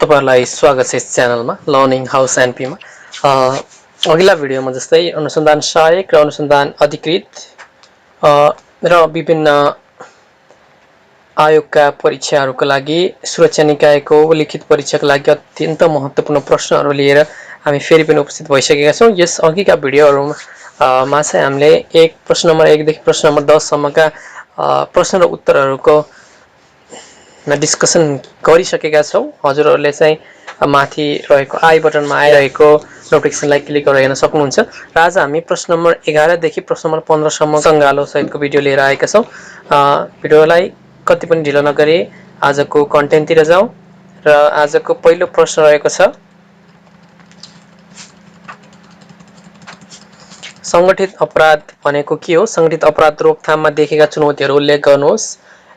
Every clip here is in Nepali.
तपाईहरुलाई स्वागत छ यस च्यानलमा लर्निङ हाउस एनपी मा। अघिल्ला भिडियोमा जस्तै अनुसन्धान सहायक र अनुसन्धान अधिकृत र विभिन्न आयोगका परीक्षाहरूका लागि सुरक्षा निकायको लिखित परीक्षाका लागि अत्यन्त महत्त्वपूर्ण प्रश्नहरू लिएर हामी फेरि पनि उपस्थित भइसकेका छौं। यस अघिका भिडियोहरुमा चाहिँ हामीले प्रश्न नम्बर 1 देखि प्रश्न नम्बर 10 सम्मका प्रश्न र उत्तरहरूको डिस्कसन गरिसकेका छौं। हजुरहरुले चाहिँ माथि रहेको आई बटनमा आइरहेको नोटिफिकेसनलाई क्लिक गरेर हेर्न सक्नुहुन्छ। र आज हामी प्रश्न नम्बर 11 देखि प्रश्न नम्बर 15 सम्म संगालो सहितको भिडियो लिएर आएका छौं। भिडियोलाई कति पनि ढिलो नगरी आजको कन्टेन्टतिर जाउँ र आजको पहिलो प्रश्न रहेको छ, संगठित अपराध भनेको के हो? संगठित अपराध रोकथाममा देखेका चुनौतीहरू उल्लेख गर्नुहोस्।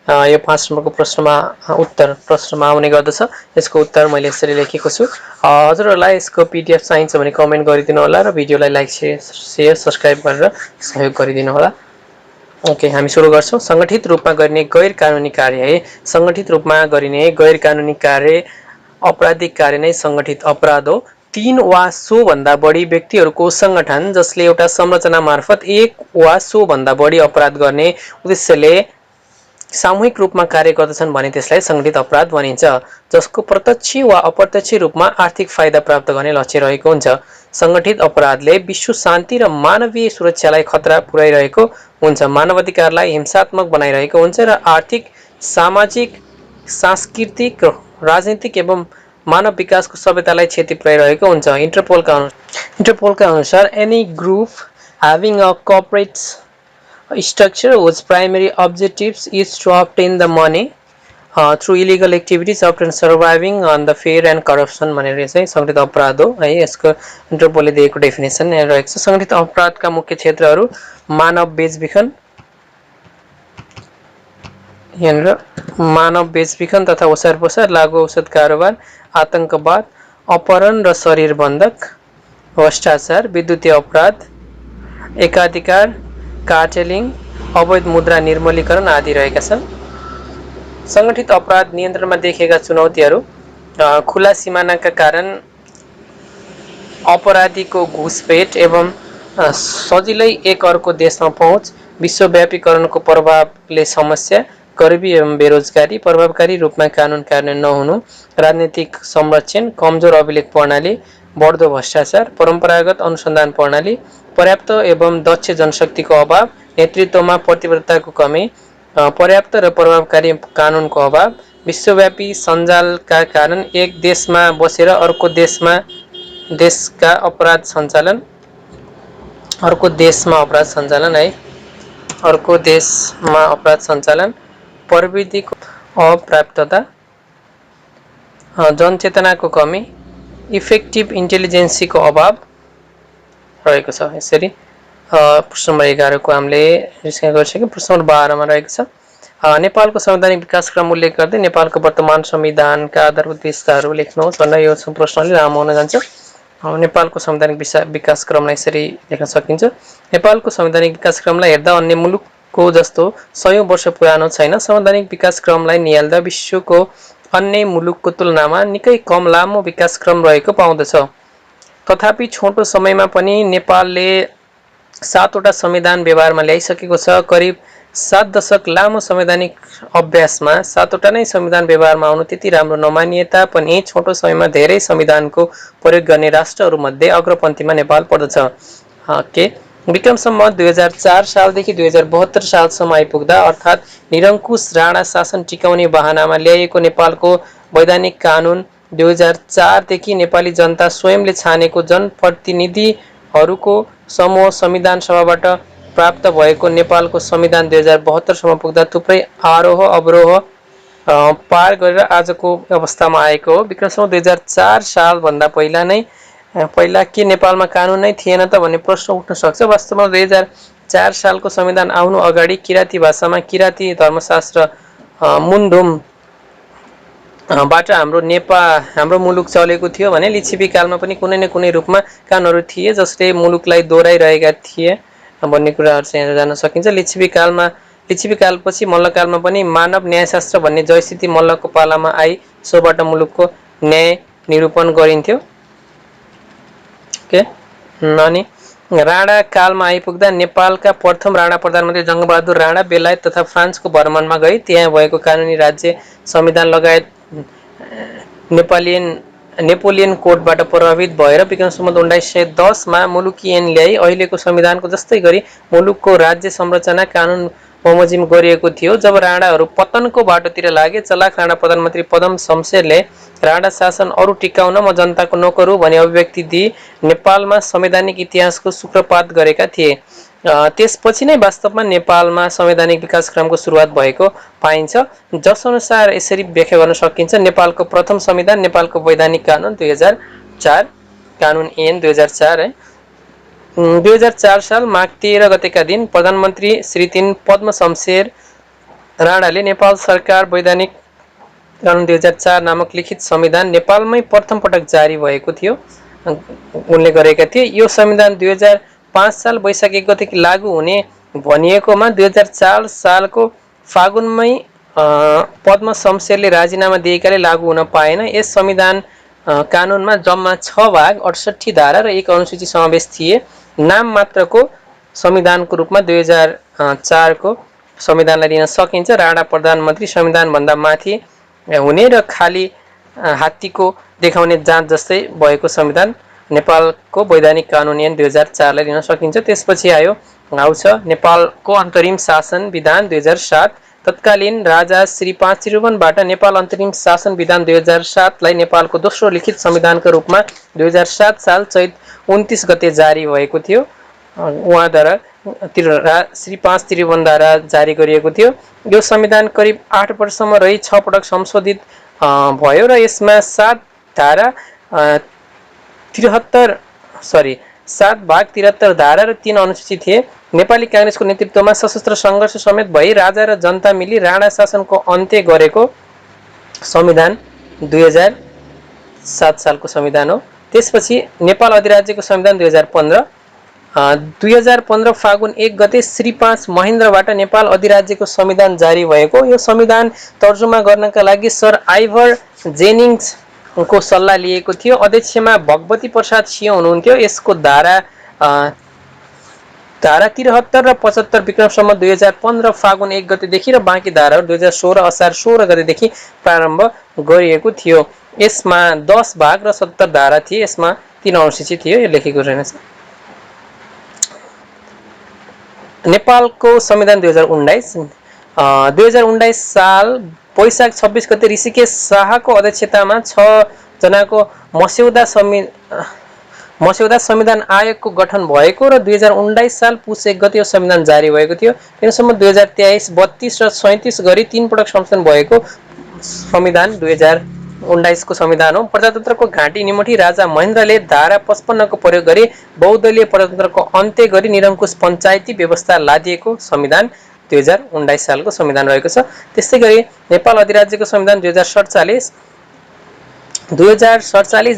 यो 5 नम्बरको प्रश्नमा आउने गर्दछ। यसको उत्तर मैले यसरी लेखेको छु। हजुरहरुलाई यसको पीडीएफ चाहिन्छ भने कमेन्ट गरिदिनु होला र भिडियोलाई लाइक शेयर सब्स्क्राइब गरेर सहयोग गरिदिनु होला। ओके, हामी सुरु गर्छौं। संगठित रूपमा गरिने गैर कानुनी कार्य। संगठित रूपमा गरिने गैर कानुनी कार्य अपराधिक कार्य नै संगठित अपराध हो। 3 वा सो भन्दा बढी व्यक्तिहरूको संगठन जसले एउटा संरचना मार्फत एक वा सो भन्दा बढी अपराध गर्ने उद्देश्यले सामूहिक रूपमा कार्य गर्दछन् भने त्यसलाई संगठित अपराध भनिन्छ, जसको प्रत्यक्ष वा अप्रत्यक्ष रूपमा आर्थिक फाइदा प्राप्त गर्ने लक्ष्य रहेको हुन्छ। संगठित अपराधले विश्व शान्ति र मानवीय सुरक्षालाई खतरा पुर्याइरहेको हुन्छ, मानवाधिकारलाई हिंसात्मक बनाइरहेको हुन्छ र आर्थिक, सामाजिक, सांस्कृतिक, राजनीतिक एवं मानव विकासको सभ्यतालाई क्षति पुर्याइरहेको हुन्छ। इन्टरपोलका अनुसार any group having a corporate structure whose primary objectives is to obtain the money through illegal activities often surviving on the fear and corruption भनेर चाहिँ संगठित अपराध हो है। यसको इन्टरपोलले दिएको डेफिनेसन यहाँ रहेको छ। संगठित अपराधका मुख्य क्षेत्रहरू मानव बेचबिखन तथा ओसारपसार, लागु औषध कारोबार, आतंकवाद, अपहरण र शरीर बन्धक, भ्रष्टाचार, विद्युतीय अपराध, एकाधिकार, कार्टेलिङ, अवैध मुद्रा निर्मूलीकरण आदि रहेका छन्। संगठित अपराध नियन्त्रणमा देखिएका चुनौतीहरू खुला सीमानाका कारण अपराधीको घुसपेट एवं सजिलै एक अर्को देशमा पहुँच, विश्वव्यापीकरणको प्रभावले समस्या, गरिबी एवं बेरोजगारी, प्रभावकारी रूपमा कानुन कार्यान्वयन नहुनु, राजनीतिक संरक्षण, कमजोर अभिलेख प्रणाली, बढ्दो भ्रष्टाचार, परम्परागत अनुसन्धान प्रणाली, पर्याप्त एवं दक्ष जनशक्तिको अभाव, नेतृत्वमा प्रतिबद्धताको कमी, पर्याप्त र प्रभावकारी कानुनको अभाव, विश्वव्यापी सञ्जालका कारण एक देशमा बसेर अर्को देशमा अपराध सञ्चालन, प्रविधिको अपर्याप्तता, जनचेतनाको कमी, इफेक्टिभ इन्टेलिजेन्सीको अभाव रहेको छ। यसरी प्रश्न नम्बर 11 को हामीले डिस्कस गरिसक्यौं। प्रश्न नम्बर 12 मा रहेको छ, नेपालको संवैधानिक विकासक्रम उल्लेख गर्दै नेपालको वर्तमान संविधानका आधारभूत विशेषताहरू लेख्नुहोस् भनेर यो प्रश्नले लामो हुन जान्छ। नेपालको संवैधानिक विकासक्रमलाई यसरी लेख्न सकिन्छ। नेपालको संवैधानिक विकासक्रमलाई हेर्दा अन्य मुलुकको जस्तो 100 वर्ष पुरानो छैन। संवैधानिक विकासक्रमलाई निहाल्दा विश्वको अन्य मुलुकको तुलनामा निकै कम लामो विकासक्रम रहेको पाउँदछ। तथापि छोटो समयमा पनि नेपालले 7 वटा संविधान व्यवहारमा ल्याइसकेको छ। करिब 7 दशक लामो संवैधानिक अभ्यासमा 7 वटा नै संविधान व्यवहारमा आउनु त्यति राम्रो नमानिए तापनि छोटो समयमा धेरै संविधानको प्रयोग गर्ने राष्ट्रहरूमध्ये अग्रपन्थीमा नेपाल पर्दछ। विक्रम सम्वत 2004 सालदेखि 2072 सालसम्म आइपुग्दा अर्थात् निरङ्कुश राणा शासन टिकाउने बहानामा ल्याइएको नेपालको वैधानिक कानुन 2004 देखि नेपाली जनता स्वयंले छानेको जनप्रतिनिधिहरूको समूह संविधान सभाबाट प्राप्त भएको नेपालको संविधान 2072 सम्म पुग्दा थुप्रै आरोह अवरोह पार गरेर आजको अवस्थामा आएको हो। विक्रम सम्वत 2004 साल भन्दा पहिला के नेपालमा कानुन नै थिएन त भन्ने प्रश्न उठ्न सक्छ। वास्तवमा 2004 सालको संविधान आउनु अगाडि किराँती भाषामा किराँती धर्मशास्त्र मुन्धुम बाट हाम्रो मुलुक चलेको थियो भने लिच्छवी कालमा पनि कुनै न कुनै रूपमा कानुनहरू थिए जसले मुलुकलाई दोहोर्याइरहेका थिए भन्ने कुराहरु चाहिँ यहाँ जान्न सकिन्छ। लिच्छवी कालपछि मल्लकालमा पनि मानव न्यायशास्त्र भन्ने जयसिद्धि मल्लको पालामा आई, सोबाट मुलुकको न्याय निरूपण गरिन्थ्यो। ओके, अनि राणा कालमा आइपुग्दा नेपालका प्रथम राणा प्रधानमन्त्री जङ्गबहादुर राणा बेलायत तथा फ्रान्सको भ्रमणमा गई त्यहाँ भएको कानुनी राज्य संविधान लगायत नेपोलियन कोडबाट प्रभावित भएर विक्रम सम्वत 1910 मा मुलुकी ऐन ल्याई अहिलेको संविधानको जस्तै गरी मुलुकको राज्य संरचना कानुन बमोजिम गरिएको थियो। जब राणाहरू पतनको बाटोतिर लागे, चलाक राणा प्रधानमन्त्री पदम शमशेरले राणा शासन अरू टिकाउन म जनताको नोकर हुँ भनी अभिव्यक्ति दिई नेपालमा संवैधानिक इतिहासको सूत्रपात गरेका थिए। त्यसपछि नै वास्तवमा नेपालमा संवैधानिक विकासक्रमको सुरुवात भएको पाइन्छ, जसअनुसार यसरी व्याख्या गर्न सकिन्छ। नेपालको प्रथम संविधान, नेपालको वैधानिक कानुन 2004, कानुन ऐन 2004 है। 2004 साल माघ 13 गतेका दिन प्रधानमन्त्री श्री 3 पद्म शमशेर राणाले नेपाल सरकार वैधानिक कानुन 2004 नामक लिखित संविधान नेपालमै प्रथम पटक जारी भएको थियो, उनले गरेका थिए। यो संविधान 2005 साल वैशाख 1 गतेदेखि लागू हुने भनिएकोमा 2004 सालको फागुनमै पद्म शमशेरले राजीनामा दिएकाले लागू हुन पाएन। यस संविधान कानुनमा जम्मा 6 भाग, 68 धारा र 1 अनुसूची समावेश थिए। नाम मात्रको संविधानको रूपमा 2004 को संविधानलाई लिन सकिन्छ। राणा प्रधानमन्त्री संविधानभन्दा माथि हुने र खाली हात्तीको देखाउने जाँच जस्तै भएको संविधान नेपालको वैधानिक कानुन ऐन 2004 लाई लिन सकिन्छ। त्यसपछि आउँछ नेपालको अन्तरिम शासन विधान 2007। तत्कालीन राजा श्री 5 त्रिभुवनबाट नेपाल अन्तरिम शासन विधान 2007 लाई नेपालको दोस्रो लिखित संविधानको रूपमा 2007 साल चैत 29 गते जारी भएको थियो। उहाँद्वारा श्री 5 त्रिभुवनद्वारा जारी गरिएको थियो। यो संविधान करिब 8 वर्षसम्म रही 6 पटक संशोधित भयो र यसमा 7 भाग 73 धारा र 3 अनुसूची थिए। नेपाली कांग्रेसको नेतृत्वमा सशस्त्र सङ्घर्ष समेत भई राजा र जनता मिली राणा शासनको अन्त्य गरेको संविधान 2007 सालको संविधान हो। त्यसपछि नेपाल अधिराज्यको संविधान 2015 फागुन 1 गते श्री 5 महेन्द्रबाट नेपाल अधिराज्यको संविधान जारी भएको। यो संविधान तर्जुमा गर्नका लागि सर आइभर जेनिङ्सको सल्लाह लिएको थियो। अध्यक्षमा भगवती प्रसाद सिंह हुनुहुन्थ्यो। यसको धारा 73 र 75 विक्रम सम्वत 2015 फागुन 1 गतेदेखि र बाँकी धाराहरू 2016 असार 16 गतेदेखि प्रारम्भ गरिएको थियो। यसमा 10 भाग र 70 धारा थिए। यसमा 3 अनुसूची थियो। यो लेखेको रहेछ। नेपालको संविधान 2019 साल वैशाख 26 गते ऋषिकेश शाहको अध्यक्षतामा 6 जनाको मस्यौदा संविधान आयोगको गठन भएको र 2019 साल पुस 1 गते यो संविधान जारी भएको थियो। यिनीसम्म 2023, 32 र 37 गरी 3 पटक संशोधन भएको संविधान 2019 को संविधान हो। प्रजातन्त्रको घाँटी निमुठी राजा महेन्द्रले धारा 55 को प्रयोग गरी बहुदलीय प्रजातन्त्रको अन्त्य गरी निरङ्कुश पञ्चायती व्यवस्था लादिएको संविधान 2019 सालको संविधान रहेको छ। त्यस्तै गरी नेपाल अधिराज्यको संविधान 2047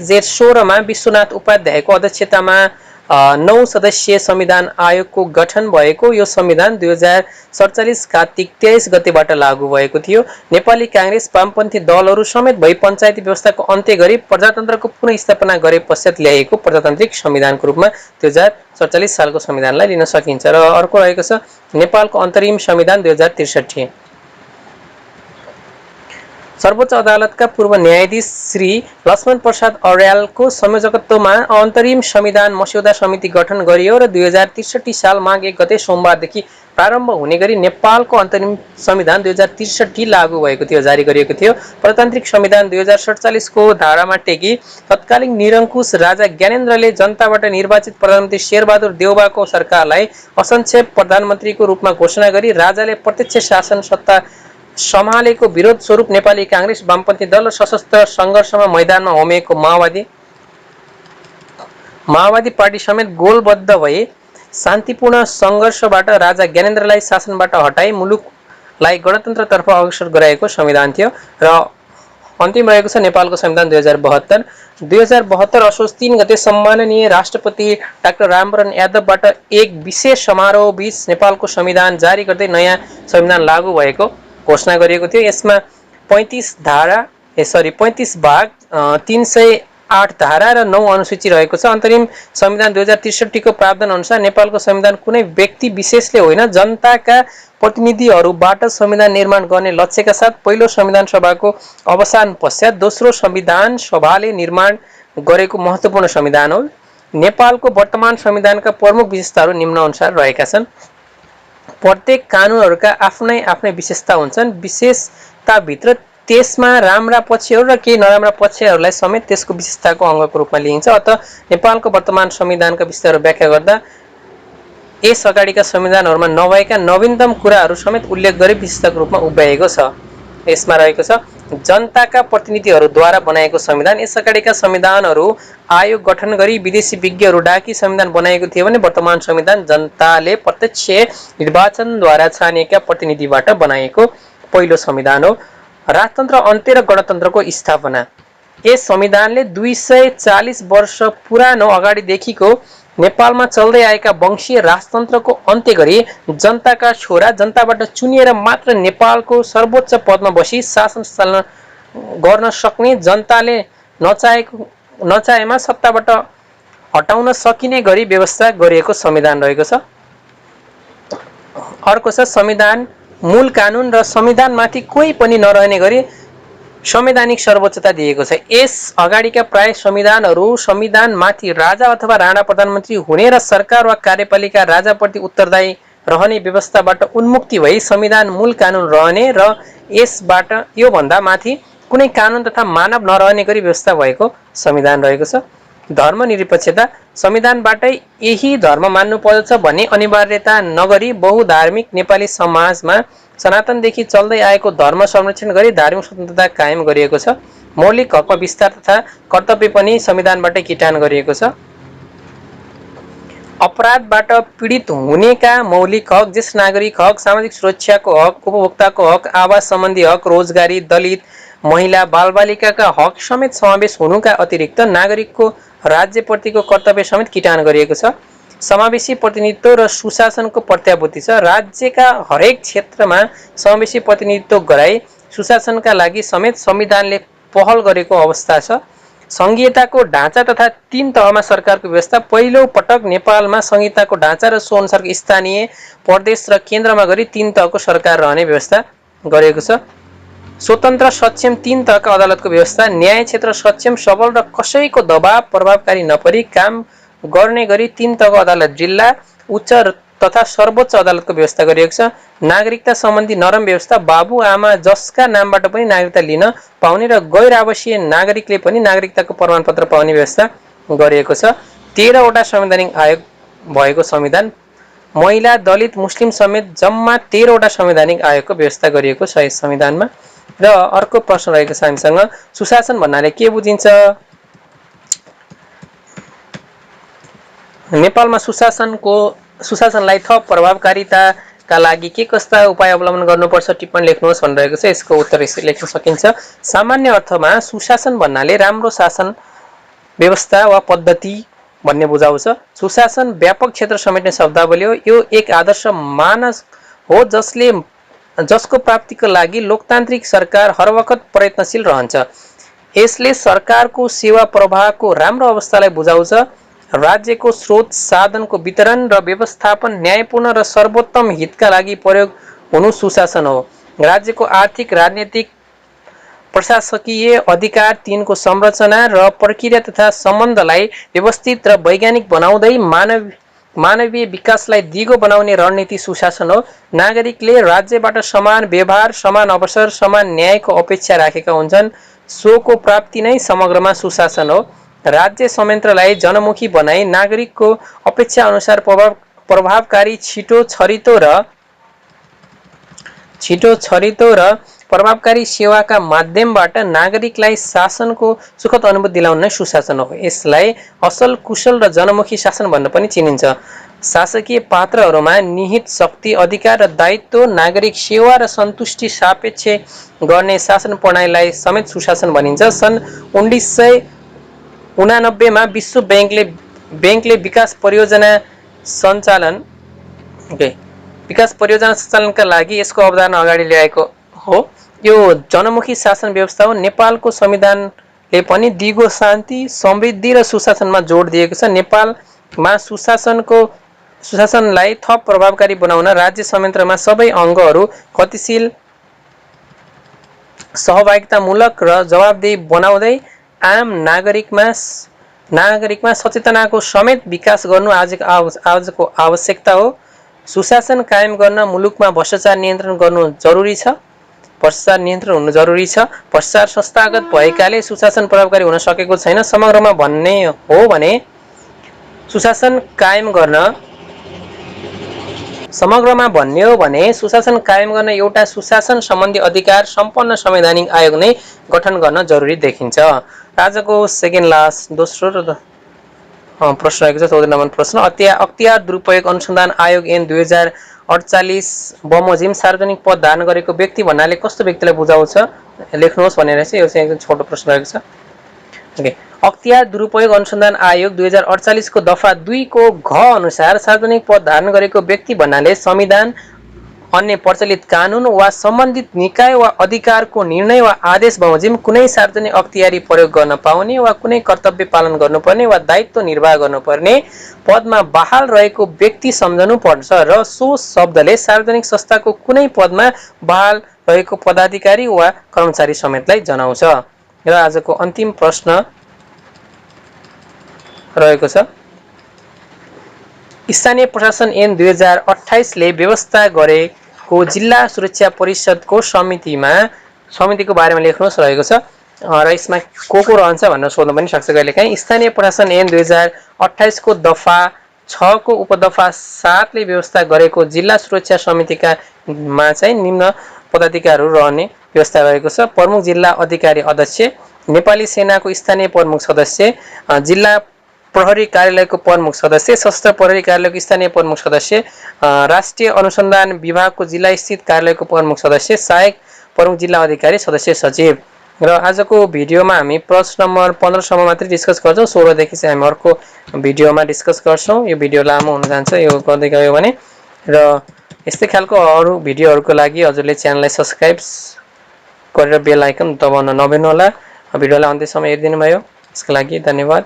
जेठ 16 मा विश्वनाथ उपाध्यायको अध्यक्षतामा 9 सदस्यीय संविधान आयोगको गठन भएको। यो संविधान 2047 कार्तिक 23 गतेबाट लागू भएको थियो। नेपाली कांग्रेस वामपन्थी दलहरू समेत भई पञ्चायती व्यवस्थाको अन्त्य गरी प्रजातन्त्रको पुनः स्थापना गरे पश्चात ल्याइएको प्रजातान्त्रिक संविधानको रूपमा 2047 सालको संविधानलाई लिन सकिन्छ। र अर्को रहेको छ नेपालको अन्तरिम संविधान 2063। सर्वोच्च अदालतका पूर्व न्यायाधीश श्री लक्ष्मण प्रसाद अर्यालको संयोजकत्वमा अन्तरिम संविधान मस्यौदा समिति गठन गरियो र 2063 साल माघ 1 गते सोमबारदेखि प्रारम्भ हुने गरी नेपालको अन्तरिम संविधान 2063 लागू भएको थियो, जारी गरिएको थियो। प्रजातान्त्रिक संविधान 2047 को धारामा टेकी तत्कालीन निरङ्कुश राजा ज्ञानेन्द्रले जनताबाट निर्वाचित प्रधानमन्त्री शेरबहादुर देउवाको सरकारलाई असंक्षेप प्रधानमन्त्रीको रूपमा घोषणा गरी राजाले प्रत्यक्ष शासन सत्ता सम्हालेको विरोध स्वरूप नेपाली कांग्रेस वामपन्थी दल र सशस्त्र संघर्षमा मैदानमा होमिएको माओवादी पार्टी समेत गोलबद्ध भए शान्तिपूर्ण संघर्षबाट राजा ज्ञानेन्द्रलाई शासनबाट हटाई मुलुकलाई गणतन्त्रतर्फ अग्रसर गराएको संविधान थियो। र अन्तिम रहेको छ नेपालको संविधान 2072 असोज 3 गते सम्माननीय राष्ट्रपति डाक्टर रामवरण यादवबाट एक विशेष समारोह बीच नेपालको संविधान जारी गर्दै नयाँ संविधान लागू भएको घोषणा गरिएको थियो। यसमा 35 भाग 308 धारा र 9 अनुसूची रहेको छ। अन्तरिम संविधान 2063 को प्रावधान अनुसार नेपालको संविधान कुनै व्यक्ति विशेषले होइन जनताका प्रतिनिधिहरूबाट संविधान निर्माण गर्ने लक्ष्यका साथ पहिलो संविधान सभाको अवसान पश्चात दोस्रो संविधान सभाले निर्माण गरेको महत्त्वपूर्ण संविधान हो। नेपालको वर्तमान संविधानका प्रमुख विशेषताहरू निम्नानुसार रहेका छन्। प्रत्येक कानुनहरूका आफ्नै आफ्नै विशेषता हुन्छन्। विशेषताभित्र त्यसमा राम्रा पक्षहरू र केही नराम्रा पक्षहरूलाई समेत त्यसको विशेषताको अङ्गको रूपमा लिइन्छ। अत नेपालको वर्तमान संविधानका विशेषताहरू व्याख्या गर्दा यस अगाडिका संविधानहरूमा नभएका नवीनतम कुराहरू समेत उल्लेख गरी विशेषताको रूपमा उभ्याएको छ। यसमा रहेको छ जनताका प्रतिनिधिहरूद्वारा बनाएको संविधान। यस अगाडिका संविधानहरू आयोग गठन गरी विदेशी विज्ञहरू डाकी संविधान बनाएको थियो भने वर्तमान संविधान जनताले प्रत्यक्ष निर्वाचनद्वारा छानिएका प्रतिनिधिबाट बनाएको पहिलो संविधान हो। राजतन्त्र अन्त्य र गणतन्त्रको स्थापना। यस संविधानले 240 वर्ष पुरानो अगाडिदेखिको नेपालमा चल्दै आएका वंशीय राजतन्त्रको अन्त्य गरी जनताका छोरा जनताबाट चुनिएर मात्र नेपालको सर्वोच्च पदमा बसी शासन चलाउन गर्न सक्ने, जनताले नचाहेमा सत्ताबाट हटाउन सकिने गरी व्यवस्था गरिएको संविधान रहेको छ। अर्को छ संविधान मूल कानुन र संविधानमाथि कोही पनि नरहने गरी संवैधानिक सर्वोच्चता दिएको छ। यस अगाडिका प्राय संविधानहरू संविधानमाथि राजा अथवा राणा प्रधानमन्त्री हुने र सरकार वा कार्यपालिका राजाप्रति उत्तरदायी रहने व्यवस्थाबाट उन्मुक्ति भई संविधान मूल कानुन रहने र यसबाट योभन्दा माथि कुनै कानुन तथा मानव नरहने गरी व्यवस्था भएको संविधान रहेको छ। धर्मनिरपेक्षता। संविधानबाटै यही धर्म मान्नु पर्दछ भन्ने अनिवार्यता नगरी बहुधार्मिक नेपाली समाजमा सनातनदेखि चल्दै आएको धर्म संरक्षण गरी धार्मिक स्वतन्त्रता कायम गरिएको छ। मौलिक हकमा विस्तार तथा कर्तव्य पनि संविधानबाटै किटान गरिएको छ। अपराधबाट पीडित हुनेका मौलिक हक, ज्येष्ठ नागरिक हक, सामाजिक सुरक्षाको हक, उपभोक्ताको हक, आवास सम्बन्धी हक, रोजगारी, दलित, महिला, बालबालिकाका हक समेत समावेश हुनुका अतिरिक्त नागरिकको राज्यप्रतिको कर्तव्य समेत किटान गरिएको छ। समावेशी प्रतिनिधित्व र सुशासनको प्रत्याभूति छ। राज्यका हरेक क्षेत्रमा समावेशी प्रतिनिधित्व गराई सुशासनका लागि समेत संविधानले पहल गरेको अवस्था छ। संघीयताको ढाँचा तथा 3 तहमा सरकारको व्यवस्था। पहिलो पटक नेपालमा संहिताको ढाँचा र सो अनुसारको स्थानीय, प्रदेश र केन्द्रमा गरी 3 तहको सरकार रहने व्यवस्था गरिएको छ। स्वतन्त्र सक्षम 3 तहका अदालतको व्यवस्था। न्याय क्षेत्र सक्षम, सबल र कसैको दबाव प्रभावकारी नपरी काम गर्ने गरी 3 तहको अदालत, जिल्ला, उच्च तथा सर्वोच्च अदालतको व्यवस्था गरिएको छ। नागरिकता सम्बन्धी नरम व्यवस्था। बाबु आमा जसका नामबाट पनि नागरिकता लिन पाउने र गैर आवासीय नागरिकले पनि नागरिकताको प्रमाणपत्र पाउने व्यवस्था गरिएको छ। 13 वटा संवैधानिक आयोग भएको संविधान। महिला, दलित, मुस्लिम समेत जम्मा 13 वटा संवैधानिक आयोगको व्यवस्था गरिएको छ यस संविधानमा। र अर्को प्रश्न रहेको छ हामीसँग, सुशासन भन्नाले के बुझिन्छ? नेपालमा सुशासनलाई थप प्रभावकारिताका लागि के कस्ता उपाय अवलम्बन गर्नुपर्छ टिप्पणी लेख्नुहोस् भनिरहेको छ। यसको उत्तर यसरी लेख्न सकिन्छ। सामान्य अर्थमा सुशासन भन्नाले राम्रो शासन व्यवस्था वा पद्धति भन्ने बुझाउँछ। सुशासन व्यापक क्षेत्र समेट्ने शब्दावली हो। यो एक आदर्श मानस हो जसको प्राप्तिको लागि लोकतान्त्रिक सरकार हर वखत प्रयत्नशील रहन्छ। यसले सरकारको सेवा प्रवाहको राम्रो अवस्थालाई बुझाउँछ। राज्यको स्रोत साधनको वितरण र व्यवस्थापन न्यायपूर्ण र सर्वोत्तम हितका लागि प्रयोग हुनु सुशासन हो। राज्यको आर्थिक, राजनीतिक, प्रशासकीय अधिकार तिनको संरचना र प्रक्रिया तथा सम्बन्धलाई व्यवस्थित र वैज्ञानिक बनाउँदै मानवीय विकासलाई दिगो बनाउने रणनीति सुशासन हो। नागरिकले राज्यबाट समान व्यवहार, समान अवसर, समान न्यायको अपेक्षा राखेका हुन्छन्। सोको प्राप्ति नै समग्रमा सुशासन हो। राज्य संयन्त्रलाई जनमुखी बनाई नागरिकको अपेक्षा अनुसार प्रभावकारी, छिटो छरितो र प्रभावकारी सेवाका माध्यमबाट नागरिकलाई शासनको सुखद अनुभूति दिलाउन नै सुशासन हो। यसलाई असल, कुशल र जनमुखी शासन भन्न पनि चिनिन्छ। शासकीय पात्रहरूमा निहित शक्ति, अधिकार र दायित्व, नागरिक सेवा र सन्तुष्टि सापेक्ष गर्ने शासन प्रणालीलाई समेत सुशासन भनिन्छ। सन् 1989 मा विश्व बैंकले विकास परियोजना सञ्चालनका लागि यसको अवधारणा अगाडि ल्याएको हो। यो जनमुखी शासन व्यवस्था हो। नेपालको संविधान ले पनि दिगो शान्ति समृद्धि र सुशासनमा जोड दिएको छ। नेपालमा सुशासनलाई थप प्रभावकारी बनाउन राज्य संयन्त्रमा सबै अङ्गहरू गतिशील सहभागितामूलक र जवाबदेही बनाउँदै आम नागरिकमा सचेतनाको समेत विकास गर्नु आजको आवश्यकता हो। सुशासन कायम गर्न मुलुकमा भ्रष्टाचार नियन्त्रण गर्नु जरुरी छ। भ्रष्टाचार नियन्त्रण हुनु जरुरी छ। भ्रष्टाचार संस्थागत भएकाले सुशासन प्रभावकारी हुन सकेको छैन। समग्रमा भन्ने हो भने सुशासन कायम गर्न एउटा सुशासन सम्बन्धी अधिकार सम्पन्न संवैधानिक आयोग नै गठन गर्न जरुरी देखिन्छ। आजको सेकेन्ड लास्ट दोस्रो र प्रश्न रहेको छ 14 नम्बर प्रश्न। अख्तियार दुरुपयोग अनुसन्धान आयोग ऐन 2048 बमोजिम सार्वजनिक पद धारण गरेको व्यक्ति भन्नाले कस्तो व्यक्तिलाई बुझाउँछ लेख्नुहोस् भनेर चाहिँ यो चाहिँ एकदम छोटो प्रश्न रहेको छ। ओके, अख्तियार दुरुपयोग अनुसन्धान आयोग 2048 को दफा 2 को घ अनुसार सार्वजनिक पद धारण गरेको व्यक्ति भन्नाले संविधान, अन्य प्रचलित कानून वा सम्बन्धित निकाय वा अधिकारको निर्णय वा आदेश बमोजिम कुनै सार्वजनिक अख्तियारी प्रयोग गर्न पाउने वा कुनै कर्तव्य पालन गर्नुपर्ने वा दायित्व निर्वाह गर्नुपर्ने पदमा बहाल रहेको व्यक्ति सम्झनु पर्छ र सो शब्दले सार्वजनिक संस्थाको कुनै पदमा बहाल रहेको पदाधिकारी वा कर्मचारी समेतलाई जनाउँछ। र आजको अन्तिम प्रश्न रहेको छ। स्थानीय प्रशासन ऐन 2028 ले व्यवस्था गरेको जिल्ला सुरक्षा परिषदको समितिको बारेमा लेख्नुहोस् रहेको छ। र यसमा को रहन्छ भनेर सोध्न पनि सक्छ कहिलेकाहीँ। स्थानीय प्रशासन ऐन 2028 को दफा 6 को उपदफा 7 ले व्यवस्था गरेको जिल्ला सुरक्षा समितिमा चाहिँ निम्न पदाधिकारीहरू रहने व्यवस्था रहेको छ। प्रमुख जिल्ला अधिकारी अध्यक्ष, नेपाली सेनाको स्थानीय प्रमुख सदस्य, जिल्ला प्रहरी कार्यालयको प्रमुख सदस्य, सशस्त्र प्रहरी कार्यालयको स्थानीय प्रमुख सदस्य, राष्ट्रिय अनुसन्धान विभागको जिल्ला स्थित कार्यालयको प्रमुख सदस्य, सहायक प्रमुख जिल्ला अधिकारी, सदस्य सचिव। र आजको भिडियोमा हामी प्रश्न नम्बर 15 सम्म मात्रै डिस्कस गर्छौँ। 16 देखि चाहिँ हामी अर्को भिडियोमा डिस्कस गर्छौँ। यो भिडियो लामो हुन जान्छ यो गर्दै गयो भने। र यस्तै खालको अरू भिडियोहरूको लागि हजुरले च्यानललाई सब्स्क्राइब गरेर बेल आइकन दबाउन नबिर्नु होला। भिडियोलाई अन्त्यसम्म हेरिदिनु भयो, यसको लागि धन्यवाद।